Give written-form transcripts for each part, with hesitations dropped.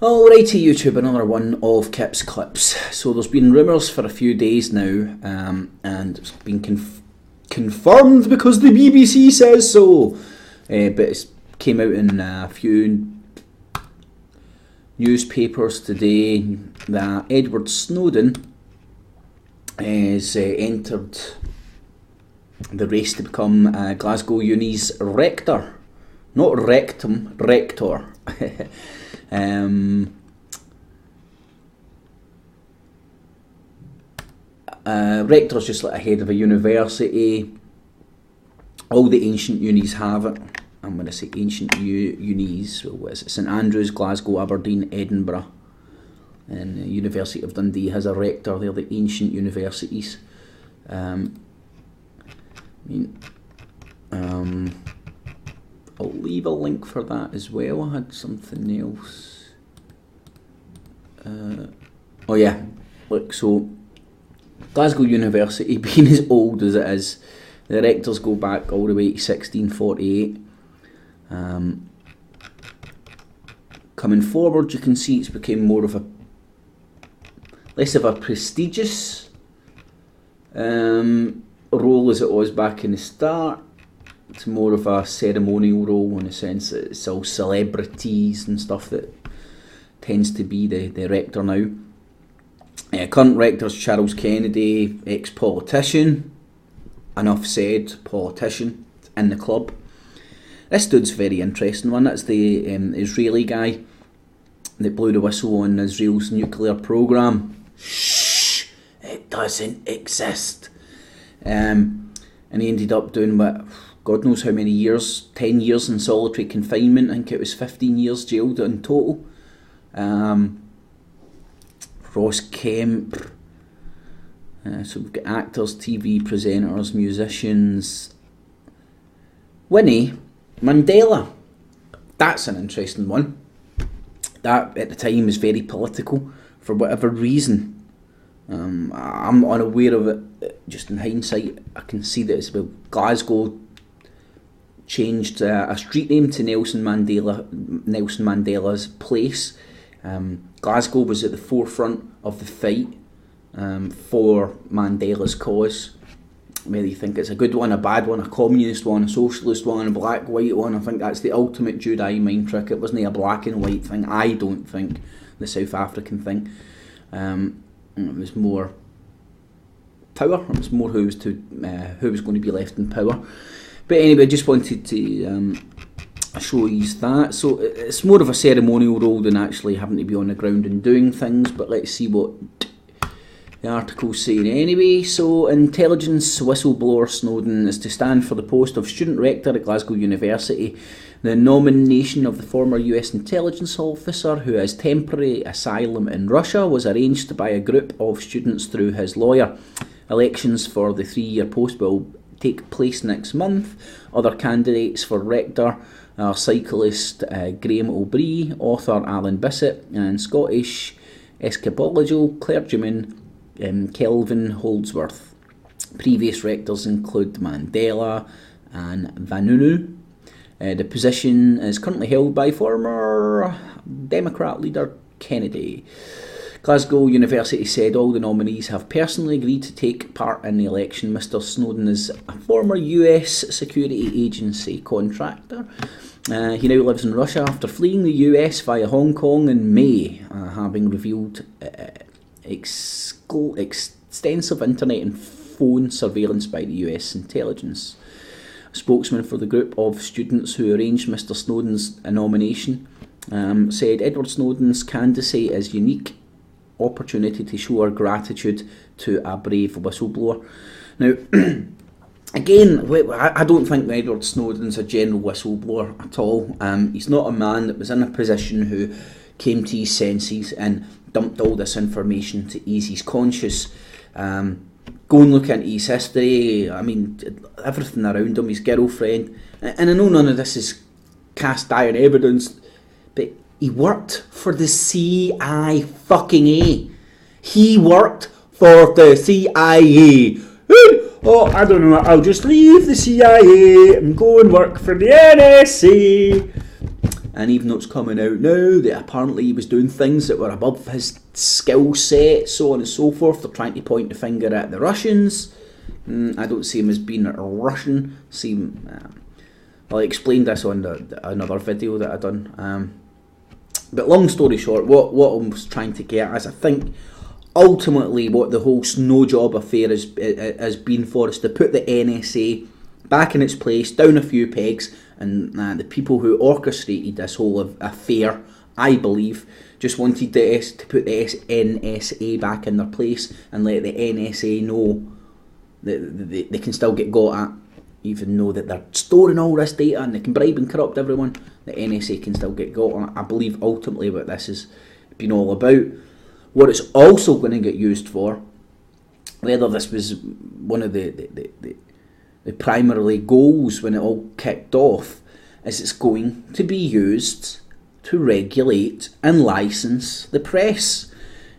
Alrighty YouTube, another one of Kip's Clips. So there's been rumours for a few days now, and it's been confirmed because the BBC says so. But it came out in a few newspapers today that Edward Snowden has entered the race to become Glasgow Uni's rector. Not rectum, rector. Rector's just like a head of a university. All the ancient unis have it. I'm going to say ancient unis. So what is it? St Andrews, Glasgow, Aberdeen, Edinburgh, and the University of Dundee has a rector. They're the ancient universities. I'll leave a link for that as well. I had something else. Oh yeah, look, so Glasgow University, being as old as it is, the rectors go back all the way to 1648. Coming forward, you can see it's become less of a prestigious role as it was back in the start. It's more of a ceremonial role in the sense that it's all celebrities and stuff that tends to be the rector now. Current rector's Charles Kennedy, ex-politician. Enough said, politician in the club. This dude's very interesting one. That's the Israeli guy that blew the whistle on Israel's nuclear programme. Shh! It doesn't exist. And he ended up doing what, God knows how many years, 10 years in solitary confinement. I think it was 15 years jailed in total. Ross Kemp. So we've got actors, TV presenters, musicians. Winnie Mandela. That's an interesting one. That at the time was very political for whatever reason. I'm unaware of it. Just in hindsight, I can see that it's about Glasgow changed a street name to Nelson Mandela's place. Glasgow was at the forefront of the fight for Mandela's cause. Whether you think it's a good one, a bad one, a communist one, a socialist one, a black, white one, I think that's the ultimate Jedi mind trick. It wasn't a black and white thing, I don't think, the South African thing. It was more power, it was more who was going to be left in power. But anyway, I just wanted to show you that. So it's more of a ceremonial role than actually having to be on the ground and doing things, but let's see what the article's saying anyway. So, intelligence whistleblower Snowden is to stand for the post of student rector at Glasgow University. The nomination of the former US intelligence officer, who has temporary asylum in Russia, was arranged by a group of students through his lawyer. Elections for the 3-year post will take place next month. Other candidates for rector are cyclist Graham O'Brien, author Alan Bissett, and Scottish escapological clergyman Kelvin Holdsworth. Previous rectors include Mandela and Vanunu. The position is currently held by former Democrat leader Kennedy. Glasgow University said all the nominees have personally agreed to take part in the election. Mr. Snowden is a former US security agency contractor. He now lives in Russia after fleeing the US via Hong Kong in May, having revealed extensive internet and phone surveillance by the US intelligence. A spokesman for the group of students who arranged Mr. Snowden's nomination said Edward Snowden's candidacy is unique opportunity to show our gratitude to a brave whistleblower. Now, again, I don't think Edward Snowden's a general whistleblower at all. He's not a man that was in a position who came to his senses and dumped all this information to ease his conscience. Go and look into his history. I mean, everything around him, his girlfriend. And I know none of this is cast iron evidence, but he worked for the CIA fucking A. He worked for the CIA. Oh, I don't know, I'll just leave the CIA and go and work for the NSA. and even though it's coming out now that apparently he was doing things that were above his skill set, so on and so forth, they're trying to point the finger at the Russians. I don't see him as being a Russian. See him, I explained this on another video that I done. But long story short, what I was trying to get is, I think ultimately what the whole Snowjob affair has been for is to put the NSA back in its place, down a few pegs, and the people who orchestrated this whole affair, I believe, just wanted to put the NSA back in their place and let the NSA know that they can still get got at, even though that they're storing all this data and they can bribe and corrupt everyone. The NSA can still get got on. I believe ultimately what this has been all about. What it's also going to get used for, whether this was one of the primarily goals when it all kicked off, is it's going to be used to regulate and license the press.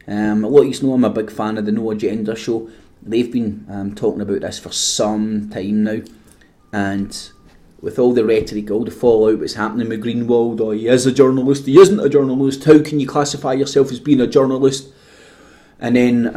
A lot of you know I'm a big fan of the No Agenda show. They've been talking about this for some time now, and with all the rhetoric, all the fallout that's happening with Greenwald, he is a journalist, he isn't a journalist, how can you classify yourself as being a journalist? And then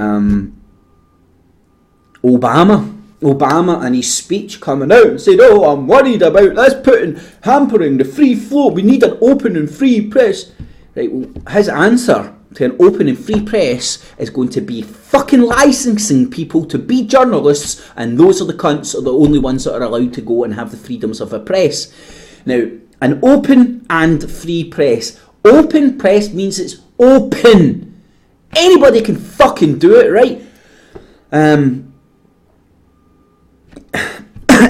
Obama and his speech coming out and said, I'm worried about this hampering the free flow, we need an open and free press. Right, well, his answer to an open and free press is going to be fucking licensing people to be journalists, and those are the cunts are the only ones that are allowed to go and have the freedoms of a press. Now, an open and free press. Open press means it's open. Anybody can fucking do it, right?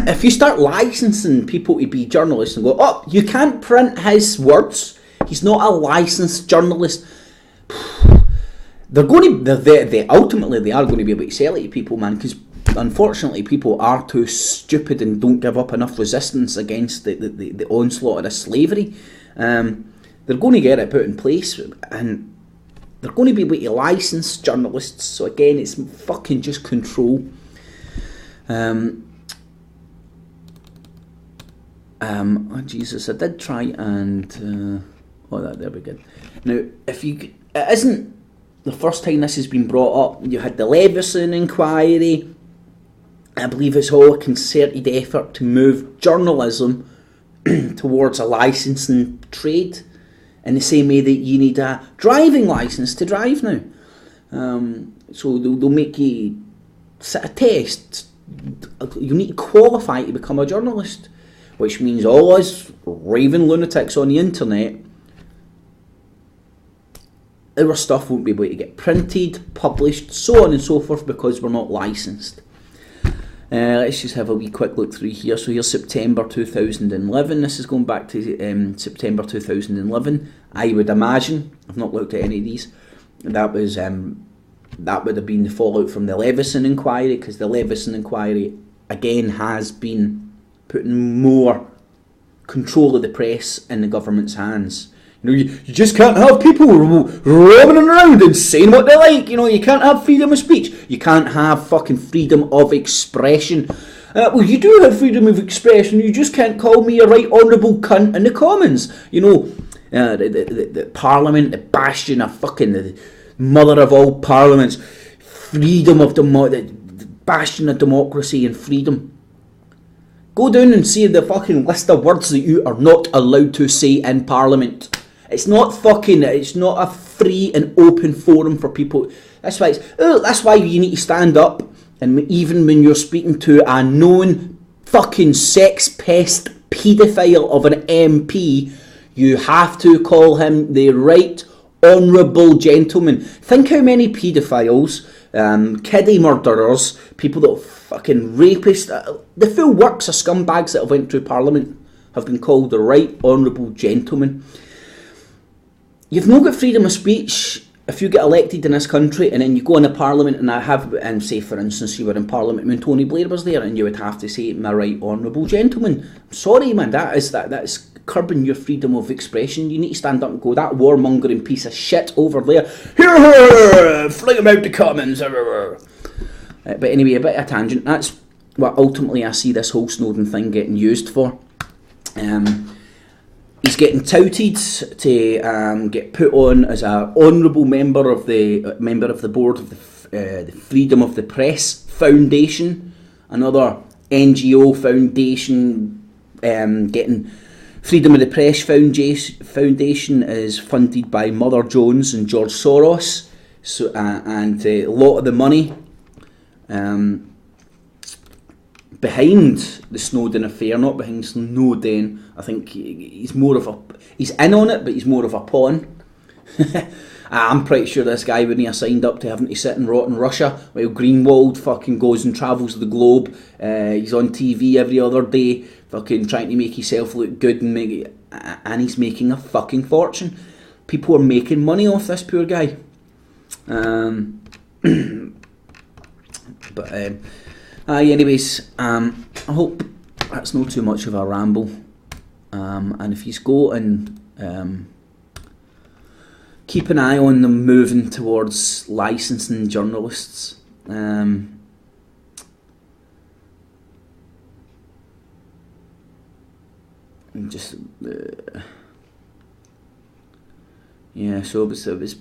If you start licensing people to be journalists and go, you can't print his words, he's not a licensed journalist, ultimately they are going to be able to sell it to people, man, because unfortunately people are too stupid and don't give up enough resistance against the onslaught of the slavery. They're going to get it put in place, and they're going to be able to license journalists. So again, it's fucking just control. Jesus, I did try and there we go. Now, it isn't the first time this has been brought up. You had the Leveson inquiry. I believe it's all a concerted effort to move journalism towards a licensing trade, in the same way that you need a driving licence to drive now. So they'll make you sit a test. You need to qualify to become a journalist, which means all us raving lunatics on the internet, our stuff won't be able to get printed, published, so on and so forth, because we're not licensed. Let's just have a wee quick look through here. So here's September 2011. This is going back to September 2011. I would imagine, I've not looked at any of these, that would have been the fallout from the Leveson inquiry, because the Leveson inquiry again has been putting more control of the press in the government's hands. You just can't have people roaming around and saying what they like. You can't have freedom of speech. You can't have fucking freedom of expression. Well, you do have freedom of expression. You just can't call me a right honourable cunt in the Commons. The Parliament, the bastion of fucking the mother of all parliaments, freedom of the bastion of democracy and freedom. Go down and see the fucking list of words that you are not allowed to say in Parliament. It's not a free and open forum for people. That's why you need to stand up, and even when you're speaking to a known fucking sex pest paedophile of an MP, you have to call him the right honourable gentleman. Think how many paedophiles, kiddie murderers, people that fucking rapists, the full works of scumbags that have went through Parliament have been called the right honourable gentleman. You've not got freedom of speech if you get elected in this country, and then you go into Parliament and say, for instance, you were in Parliament when Tony Blair was there, and you would have to say, my right honourable gentleman. I'm sorry, man, that is curbing your freedom of expression. You need to stand up and go, that warmongering piece of shit over there, here, fling him out the Commons. But anyway, a bit of a tangent. That's what ultimately I see this whole Snowden thing getting used for. He's getting touted to get put on as an honourable member of the board of the Freedom of the Press Foundation, another NGO foundation. Getting Freedom of the Press Foundation is funded by Mother Jones and George Soros, so and a lot of the money behind the Snowden affair, not behind Snowden. I think he's in on it, but he's more of a pawn. I'm pretty sure this guy wouldn't have signed up to having to sit and rot in Russia while Greenwald fucking goes and travels the globe. He's on TV every other day, fucking trying to make himself look good and he's making a fucking fortune. People are making money off this poor guy. Anyways, I hope that's not too much of a ramble. And if you go and keep an eye on them moving towards licensing journalists. So it was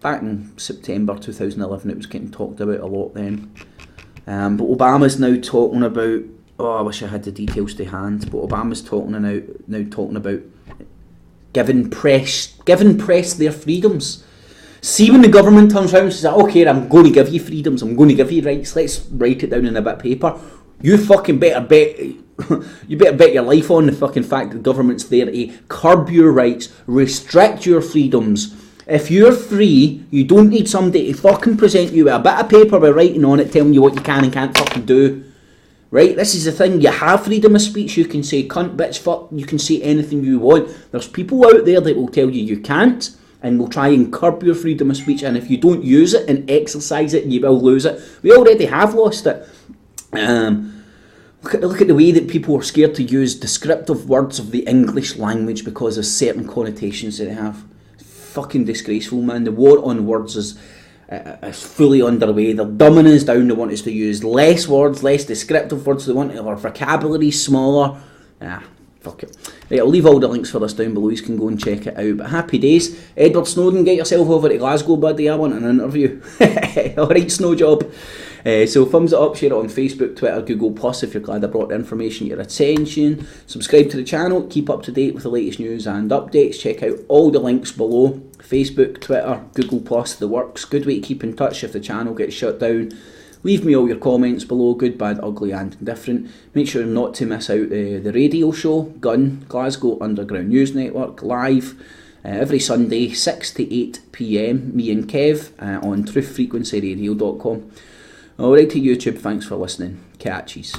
back in September 2011. It was getting talked about a lot then. But Obama's now talking about. Oh, I wish I had the details to hand. But Obama's now talking about giving press their freedoms. See, when the government turns around and says, "Okay, I'm going to give you freedoms. I'm going to give you rights. Let's write it down in a bit of paper." You fucking better bet. You better bet your life on the fucking fact that the government's there to curb your rights, restrict your freedoms. If you're free, you don't need somebody to fucking present you with a bit of paper with writing on it telling you what you can and can't fucking do. Right? This is the thing. You have freedom of speech. You can say cunt, bitch, fuck. You can say anything you want. There's people out there that will tell you can't and will try and curb your freedom of speech. And if you don't use it and exercise it, you will lose it. We already have lost it. Look at the way that people are scared to use descriptive words of the English language because of certain connotations that they have. Fucking disgraceful, man. The war on words is fully underway. They're dumbing us down. They want us to use less words, less descriptive words. They want our vocabulary smaller. Fuck it. Right, I'll leave all the links for this down below. You can go and check it out. But happy days. Edward Snowden, get yourself over to Glasgow, buddy. I want an interview. Alright, Snowjob. So thumbs it up, share it on Facebook, Twitter, Google+, if you're glad I brought the information to your attention. Subscribe to the channel, keep up to date with the latest news and updates. Check out all the links below. Facebook, Twitter, Google+, the works. Good way to keep in touch if the channel gets shut down. Leave me all your comments below, good, bad, ugly and indifferent. Make sure not to miss out the radio show, G.U.N.N, Glasgow Underground News Network, live every Sunday, 6 to 8 PM, me and Kev, on truthfrequencyradio.com. Alright to YouTube, thanks for listening. Catches.